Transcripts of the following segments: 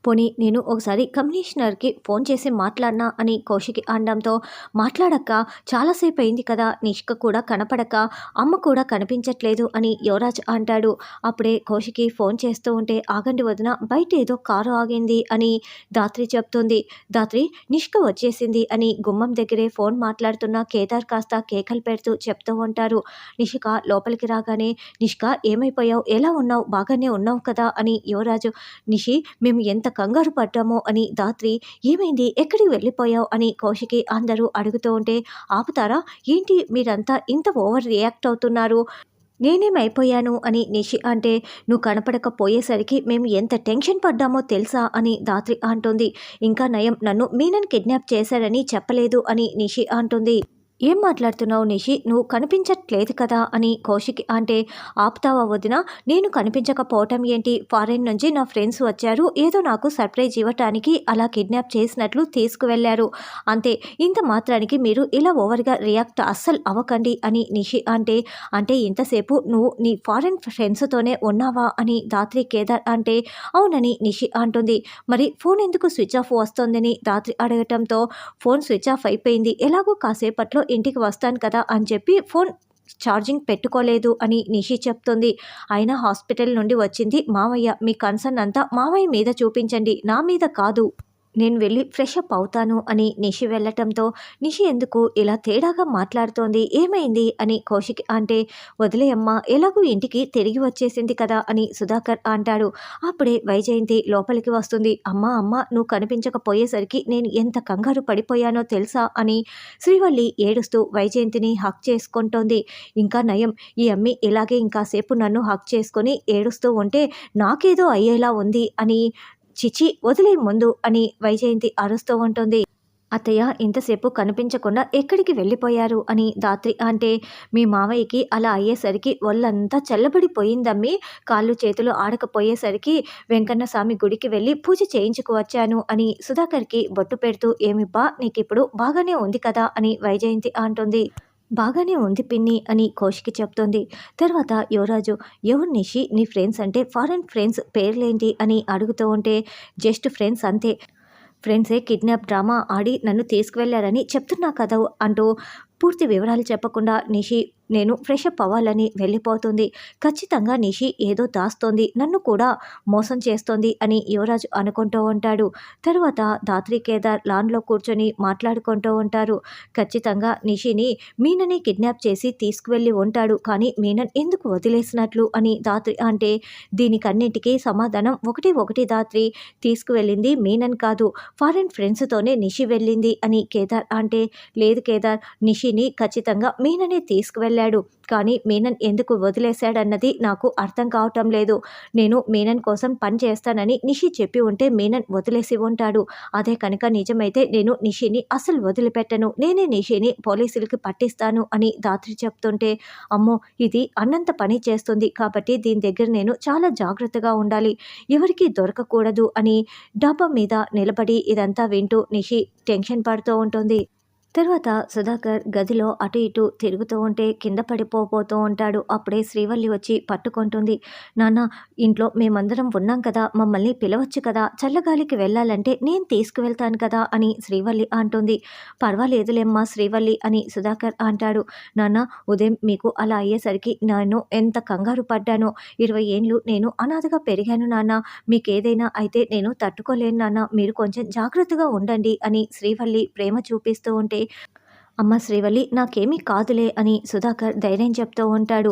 పోనీ నేను ఒకసారి కమిషనర్‌కి ఫోన్ చేసి మాట్లాడినా అని కౌశికి అనడంతో, మాట్లాడక్క చాలాసేపు అయింది కదా! నిష్క కూడా కనపడక, అమ్మ కూడా కనిపించట్లేదు అని యువరాజ్ అంటాడు. అప్పుడే కౌశికి ఫోన్ చేస్తూ ఉంటే, ఆగండి వదిన బయట ఏదో కారు ఆగింది అని ధాత్రి చెప్తుంది. ధాత్రి నిష్క వచ్చేసింది అని గుమ్మం దగ్గరే ఫోన్ మాట్లాడుతున్న కేదార్ కాస్త కేకలు పెడుతూ చెప్తూ ఉంటారు. నిషిక లోపలికి రాగానే, నిష్క ఏమైపోయావు? ఎలా ఉన్నావు? బాగానే ఉన్నావు కదా! అని యువరాజు, నిషి మేము ఎంత కంగారు పడ్డామో అని ధాత్రి, ఏమైంది? ఎక్కడికి వెళ్ళిపోయావు? అని కౌశికి అందరూ అడుగుతూ ఉంటే, ఆపుతారా? ఏంటి మీరంతా ఇంత ఓవర్ రియాక్ట్ అవుతున్నారు? నేనేమైపోయాను అని నిషి అంటే, నువ్వు కనపడకపోయేసరికి మేము ఎంత టెన్షన్ పడ్డామో తెలుసా అని ధాత్రి అంటుంది. ఇంకా నయం నన్ను మీనన్ కిడ్నాప్ చేశారని చెప్పలేదు అని నిషి అంటుంది. ఏం మాట్లాడుతున్నావు నిషి? నువ్వు కనిపించట్లేదు కదా అని కౌశిక్ అంటే, ఆపుతావా వదిన? నేను కనిపించకపోవటం ఏంటి? ఫారెన్ నుంచి నా ఫ్రెండ్స్ వచ్చారు. ఏదో నాకు సర్ప్రైజ్ ఇవ్వటానికి అలా కిడ్నాప్ చేసినట్లు తీసుకువెళ్ళారు. అంతే. ఇంత మాత్రానికి మీరు ఇలా ఓవర్గా రియాక్ట్ అస్సలు అవ్వకండి అని నిషి అంటే, అంటే ఇంతసేపు నువ్వు నీ ఫారెన్ ఫ్రెండ్స్తోనే ఉన్నావా అని ధాత్రి కేదార్ అంటే, అవునని నిషి అంటుంది. మరి ఫోన్ ఎందుకు స్విచ్ ఆఫ్ వస్తోందని ధాత్రి అడగటంతో, ఫోన్ స్విచ్ ఆఫ్ అయిపోయింది. ఎలాగో కాసేపట్లో ఇంటికి వస్తాను కదా అని చెప్పి ఫోన్ ఛార్జింగ్ పెట్టుకోలేదు అని నిషి చెప్తుంది. అయినా హాస్పిటల్ నుండి వచ్చింది మావయ్య. మీ కన్సర్న్ అంతా మావయ్య మీద చూపించండి, నా మీద కాదు. నేను వెళ్ళి ఫ్రెష్ అప్ అవుతాను అని నిషి వెళ్ళటంతో, నిషి ఎందుకు ఇలా తేడాగా మాట్లాడుతోంది? ఏమైంది? అని కౌశిక్ అంటే, వదిలేయమ్మా, ఎలాగూ ఇంటికి తిరిగి వచ్చేసింది కదా అని సుధాకర్ అంటాడు. అప్పుడే వైజయంతి లోపలికి వస్తుంది. అమ్మా అమ్మ, నువ్వు కనిపించకపోయేసరికి నేను ఎంత కంగారు పడిపోయానో తెలుసా అని శ్రీవల్లి ఏడుస్తూ వైజయంతిని హక్ చేసుకుంటోంది. ఇంకా నయం, ఈ అమ్మి ఇలాగే ఇంకాసేపు నన్ను హక్ చేసుకొని ఏడుస్తూ ఉంటే నాకేదో అయ్యేలా ఉంది అని, చిచి వదిలే ముందు అని వైజయంతి అరుస్తూ ఉంటుంది. అత్తయ్య ఇంతసేపు కనిపించకుండా ఎక్కడికి వెళ్ళిపోయారు అని ధాత్రి అంటే, మీ మావయ్యకి అలా అయ్యేసరికి ఒళ్ళంతా చల్లబడిపోయిందమ్మి. కాళ్ళు చేతులు ఆడకపోయేసరికి వెంకన్న స్వామి గుడికి వెళ్ళి పూజ చేయించుకు వచ్చాను అని సుధాకర్కి బొట్టు పెడుతూ, ఏమిబ్బా నీకిప్పుడు బాగానే ఉంది కదా అని వైజయంతి అంటుంది. బాగానే ఉంది పిన్ని అని కౌశికి చెప్తోంది. తర్వాత యువరాజు, ఎవరు నిషి? నీ ఫ్రెండ్స్ అంటే ఫారెన్ ఫ్రెండ్స్ పేర్లేంటి అని అడుగుతూ ఉంటే, జస్ట్ ఫ్రెండ్స్ అంతే. ఫ్రెండ్సే కిడ్నాప్ డ్రామా ఆడి నన్ను తీసుకువెళ్ళారని చెప్తున్నా కదా అంటూ పూర్తి వివరాలు చెప్పకుండా నిషి నేను ఫ్రెష్ అప్ అవ్వాలని వెళ్ళిపోతుంది. ఖచ్చితంగా నిషి ఏదో దాస్తోంది, నన్ను కూడా మోసం చేస్తోంది అని యువరాజు అనుకుంటూ ఉంటాడు. తర్వాత ధాత్రి కేదార్ లాన్లో కూర్చొని మాట్లాడుకుంటూ ఉంటారు. ఖచ్చితంగా నిషిని మీనని కిడ్నాప్ చేసి తీసుకువెళ్ళి ఉంటాడు. కానీ మీనన్ ఎందుకు వదిలేసినట్లు అని ధాత్రి అంటే, దీనికన్నింటికీ సమాధానం ఒకటి ధాత్రి, తీసుకువెళ్ళింది మీనన్ కాదు, ఫారెన్ ఫ్రెండ్స్తోనే నిషి వెళ్ళింది అని కేదార్ అంటే, లేదు కేదార్, నిషిని ఖచ్చితంగా మీననే తీసుకువెళ్ళాడు. కానీ మీనన్ ఎందుకు వదిలేశాడన్నది నాకు అర్థం కావటం లేదు. నేను మీనన్ కోసం పని చేస్తానని నిషి చెప్పి ఉంటే మీనన్ వదిలేసి ఉంటాడు. అదే కనుక నిజమైతే నేను నిషిని అసలు వదిలిపెట్టను, నేనే నిషిని పోలీసులకి పట్టిస్తాను అని ధాత్రి చెప్తుంటే, అమ్మో ఇది అన్నంత పని చేస్తుంది కాబట్టి దీని దగ్గర నేను చాలా జాగ్రత్తగా ఉండాలి, ఎవరికీ దొరకకూడదు అని డాబా మీద నిలబడి ఇదంతా వింటూ నిషి టెన్షన్ పడుతూ ఉంటుంది. తర్వాత సుధాకర్ గదిలో అటు ఇటు తిరుగుతూ ఉంటే కింద పడిపోతూ ఉంటాడు. అప్పుడే శ్రీవల్లి వచ్చి పట్టుకుంటుంది. నాన్న, ఇంట్లో మేమందరం ఉన్నాం కదా, మమ్మల్ని పిలవచ్చు కదా, చల్లగాలికి వెళ్ళాలంటే నేను తీసుకువెళ్తాను కదా అని శ్రీవల్లి అంటుంది. పర్వాలేదులేమ్మా శ్రీవల్లి అని సుధాకర్ అంటాడు. నాన్న, ఉదయం మీకు అలా అయ్యేసరికి నేను ఎంత కంగారు పడ్డానో. 20 ఏండ్లు నేను అనాథగా పెరిగాను నాన్న, మీకేదైనా అయితే నేను తట్టుకోలేను నాన్న, మీరు కొంచెం జాగ్రత్తగా ఉండండి అని శ్రీవల్లి ప్రేమ చూపిస్తూ ఉంటే, అమ్మ శ్రీవల్లి నాకేమీ కాదులే అని సుధాకర్ ధైర్యం చెప్తూ ఉంటాడు.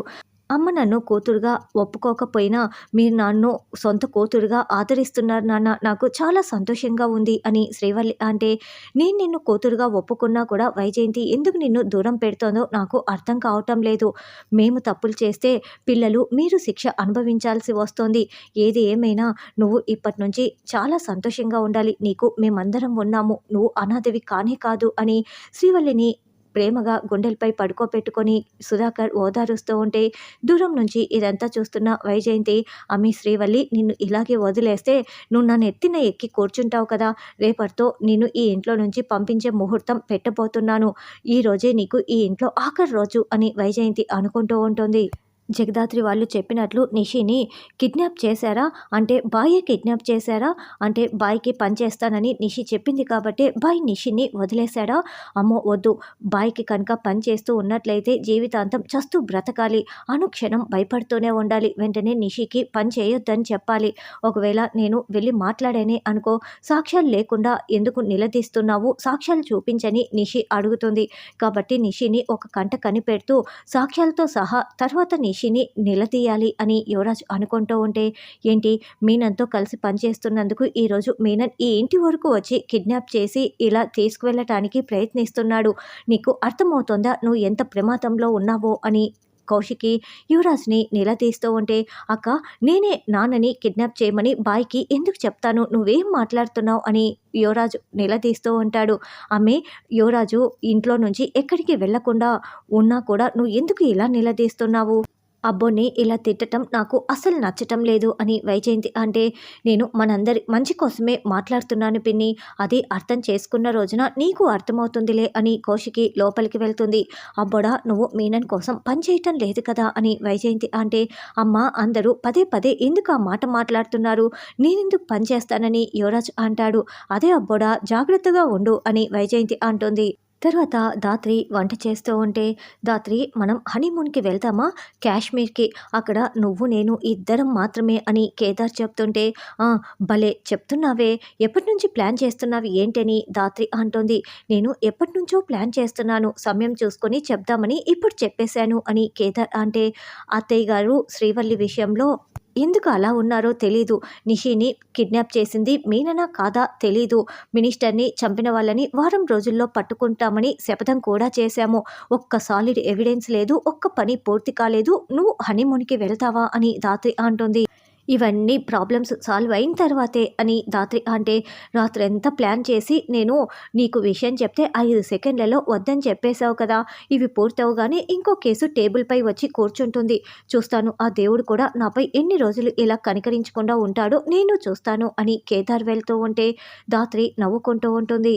అమ్మ నన్ను కూతురుగా ఒప్పుకోకపోయినా మీరు నన్ను సొంత కూతురుగా ఆదరిస్తున్నారు నాన్న, నాకు చాలా సంతోషంగా ఉంది అని శ్రీవల్లి అంటే, నేను నిన్ను కూతురుగా ఒప్పుకున్నా కూడా వైజయంతి ఎందుకు నిన్ను దూరం పెడుతోందో నాకు అర్థం కావటం లేదు. మేము తప్పులు చేస్తే పిల్లలు మీరు శిక్ష అనుభవించాల్సి వస్తోంది. ఏది ఏమైనా నువ్వు ఇప్పటి నుంచి చాలా సంతోషంగా ఉండాలి, నీకు మేమందరం ఉన్నాము, నువ్వు అనాథవి కానే కాదు అని శ్రీవల్లిని ప్రేమగా గుండెలపై పడుకోబెట్టుకొని సుధాకర్ ఓదారుస్తూ ఉంటే, దూరం నుంచి ఇదంతా చూస్తున్న వైజయంతి, అమ్మి శ్రీవల్లి నిన్ను ఇలాగే వదిలేస్తే నువ్వు నన్ను ఎత్తిన ఎక్కి కూర్చుంటావు కదా, రేపటితో నేను ఈ ఇంట్లో నుంచి పంపించే ముహూర్తం పెట్టబోతున్నాను, ఈ రోజే నీకు ఈ ఇంట్లో ఆఖరి రోజు అని వైజయంతి అనుకుంటూ ఉంటుంది. జగదాత్రి వాళ్ళు చెప్పినట్లు నిషిని కిడ్నాప్ చేశారా? అంటే బాయే కిడ్నాప్ చేశారా? అంటే బాయ్‌కి పని చేస్తానని నిషి చెప్పింది కాబట్టే బాయ్ నిషిని వదిలేశాడా? అమ్మో! వద్దు. బాయ్‌కి కనుక పని చేస్తూ ఉన్నట్లయితే జీవితాంతం చస్తూ బ్రతకాలి. అనుక్షణం భయపడుతూనే ఉండాలి. వెంటనే నిషికి పని చేయొద్దని చెప్పాలి. ఒకవేళ నేను వెళ్ళి మాట్లాడానే అనుకో, సాక్ష్యాలు లేకుండా ఎందుకు నిలదీస్తున్నావు? సాక్ష్యాలు చూపించని నిషి అడుగుతుంది. కాబట్టి నిషిని ఒక కంట కనిపెడుతూ సాక్ష్యాలతో సహా తర్వాత నిషిని నిలదీయాలి అని యువరాజ్ అనుకుంటూ ఉంటే, ఏంటి మీనన్‌తో కలిసి పనిచేస్తున్నందుకు ఈరోజు మీనన్ ఈ ఇంటి వరకు వచ్చి కిడ్నాప్ చేసి ఇలా తీసుకువెళ్ళటానికి ప్రయత్నిస్తున్నాడు. నీకు అర్థమవుతోందా నువ్వు ఎంత ప్రమాదంలో ఉన్నావో అని కౌశికి యువరాజ్‌ని నిలదీస్తూ ఉంటే, అక్క నేనే నాన్నని కిడ్నాప్ చేయమని బాయ్‌కి ఎందుకు చెప్తాను? నువ్వేం మాట్లాడుతున్నావు అని యువరాజు నిలదీస్తూ ఉంటాడు. ఆమె యువరాజు ఇంట్లో నుంచి ఎక్కడికి వెళ్ళకుండా ఉన్నా కూడా నువ్వు ఎందుకు ఇలా నిలదీస్తున్నావు? అబ్బోని ఇలా తిట్టటం నాకు అస్సలు నచ్చటం లేదు అని వైజయంతి అంటే, నేను మనందరి మంచి కోసమే మాట్లాడుతున్నాను పిన్ని. అది అర్థం చేసుకున్న రోజున నీకు అర్థమవుతుందిలే అని కౌశికి లోపలికి వెళ్తుంది. అబ్బోడా నువ్వు మీనన్ కోసం పని చేయటం లేదు కదా అని వైజయంతి అంటే, అమ్మ అందరూ పదే పదే ఎందుకు ఆ మాట మాట్లాడుతున్నారు? నేనెందుకు పని చేస్తానని యువరాజ్ అంటాడు. అదే అబ్బోడా జాగ్రత్తగా ఉండు అని వైజయంతి అంటుంది. తర్వాత ధాత్రి వంట చేస్తూ ఉంటే, ధాత్రి మనం హనీమూన్‌కి వెళ్దామా? కాశ్మీర్‌కి. అక్కడ నువ్వు నేను ఇద్దరం మాత్రమే అని కేదార్ చెప్తుంటే, ఆ! భలే చెప్తున్నావే. ఎప్పటినుంచి ప్లాన్ చేస్తున్నావు ఏంటని ధాత్రి అంటోంది. నేను ఎప్పటినుంచో ప్లాన్ చేస్తున్నాను. సమయం చూసుకొని చెప్దామని ఇప్పుడు చెప్పేశాను అని కేదార్ అంటే, అత్తయ్య గారు శ్రీవల్లి విషయంలో ఎందుకు అలా ఉన్నారో తెలీదు. నిషిని కిడ్నాప్ చేసింది మీననా కాదా తెలీదు. మినిస్టర్‌ని చంపిన వాళ్ళని వారం రోజుల్లో పట్టుకుంటామని శపథం కూడా చేశాము. ఒక్క సాలిడ్ ఎవిడెన్స్ లేదు. ఒక్క పని పూర్తి కాలేదు. నువ్వు హనీమూన్‌కి వెళ్తావా అని ధాత్రి అంటుంది. ఇవన్నీ ప్రాబ్లమ్స్ సాల్వ్ అయిన తర్వాతే అని ధాత్రి అంటే, రాత్రంతా ప్లాన్ చేసి నేను నీకు విషయం చెప్తే 5 సెకండ్లలో వద్దని చెప్పేశావు కదా! ఇవి పూర్తవగానే ఇంకో కేసు టేబుల్‌పై వచ్చి కూర్చుంటుంది. చూస్తాను ఆ దేవుడు కూడా నాపై ఎన్ని రోజులు ఇలా కనికరించకుండా ఉంటాడో నేను చూస్తాను అని కేదార్ వెళ్తూ ఉంటే ధాత్రి నవ్వుకుంటూ ఉంటుంది.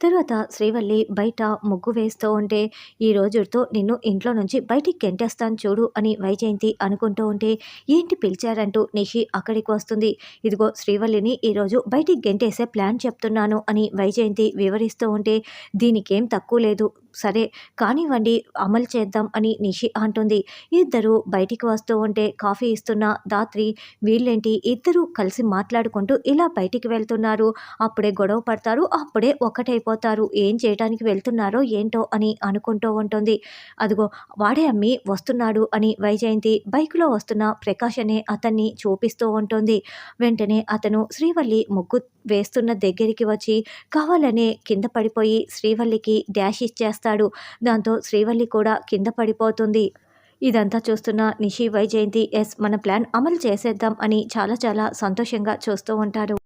తర్వాత శ్రీవల్లి బయట ముగ్గు వేస్తూ ఉంటే, ఈ రోజుతో నిన్ను ఇంట్లో నుంచి బయటికి గెంటేస్తాను చూడు అని వైజయంతి అనుకుంటూ ఉంటే, ఏంటి పిలిచారంటూ నిషి అక్కడికి వస్తుంది. ఇదిగో శ్రీవల్లిని ఈరోజు బయటికి గెంటేసే ప్లాన్ చెప్తున్నాను అని వైజయంతి వివరిస్తూ ఉంటే, దీనికేం తక్కువ లేదు. సరే కానివ్వండి అమలు చేద్దాం అని నిషి అంటుంది. ఇద్దరు బయటికి వస్తూ ఉంటే కాఫీ ఇస్తున్న ధాత్రి, వీళ్ళేంటి ఇద్దరూ కలిసి మాట్లాడుకుంటూ ఇలా బయటికి వెళ్తున్నారు. అప్పుడే గొడవ పడతారు. అప్పుడే ఒకటైపోతారు. ఏం చేయటానికి వెళ్తున్నారో ఏంటో అని అనుకుంటూ ఉంటుంది. అదిగో వాడే అమ్మి వస్తున్నాడు అని వైజయంతి బైక్‌లో వస్తున్న ప్రకాష్ అనే అతన్ని చూపిస్తూ ఉంటుంది. వెంటనే అతను శ్రీవల్లి ముగ్గు వేస్తున్న దగ్గరికి వచ్చి కావాలనే కింద పడిపోయి శ్రీవల్లికి డాష్ ఇచ్చేస్తాడు. దాంతో శ్రీవల్లి కూడా కింద పడిపోతుంది. ఇదంతా చూస్తున్న నిషి వైజయంతి మన ప్లాన్ అమలు చేసేద్దాం అని చాలా చాలా సంతోషంగా చూస్తూ ఉంటారు.